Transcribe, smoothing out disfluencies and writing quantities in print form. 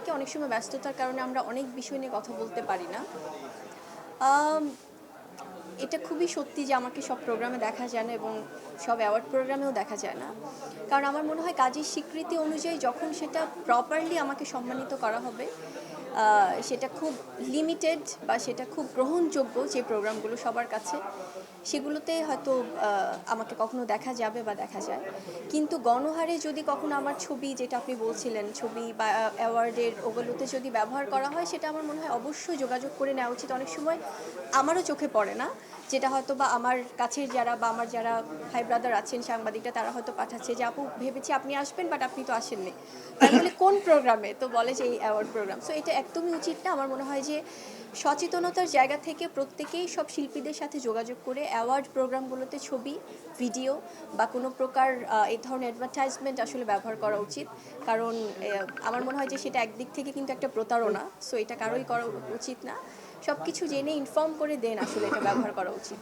থাকে, অনেক সময় ব্যস্ততার কারণে আমরা অনেক বিষয় নিয়ে কথা বলতে পারি না। আম এটা খুবই সত্যি যে আমাকে সব প্রোগ্রামে দেখা যায় না এবং সব অ্যাওয়ার্ড প্রোগ্রামেও দেখা যায় না। কারণ আমার মনে হয় কাজের স্বীকৃতি অনুযায়ী যখন সেটা প্রপারলি আমাকে সম্মানিত করা হবে, সেটা খুব লিমিটেড বা সেটা খুব গ্রহণযোগ্য যে প্রোগ্রামগুলো সবার কাছে, সেগুলোতে হয়তো আমাকে কখনো দেখা যাবে বা দেখা যায়। কিন্তু গণহারে যদি কখনো আমার ছবি, যেটা আপনি বলছিলেন, ছবি বা অ্যাওয়ার্ডের ওগুলোতে যদি ব্যবহার করা হয়, সেটা আমার মনে হয় অবশ্যই যোগাযোগ করে নেওয়া উচিত। অনেক সময় আমারও চোখে পড়ে না, যেটা হয়তো বা আমার কাছের যারা বা আমার যারা ভাই ব্রাদার আছেন সাংবাদিকরা, তারা হয়তো পাঠাচ্ছে যে আপু ভেবেছি আপনি আসবেন, বাট আপনি তো আসেননি। তো আমি বলি কোন প্রোগ্রামে, তো বলে যে এই অ্যাওয়ার্ড প্রোগ্রাম। সো এটা একদমই উচিত না। আমার মনে হয় যে সচেতনতার জায়গা থেকে প্রত্যেকেই সব শিল্পীদের সাথে যোগাযোগ করে অ্যাওয়ার্ড প্রোগ্রামগুলোতে ছবি, ভিডিও বা কোনো প্রকার এই ধরনের অ্যাডভার্টাইজমেন্ট আসলে ব্যবহার করা উচিত। কারণ আমার মনে হয় যে সেটা একদিক থেকে কিন্তু একটা প্রতারণা। সো এটা কারোই করা উচিত না। সব কিছু জেনে ইনফর্ম করে দেন আসলে এটা ব্যবহার করা উচিত।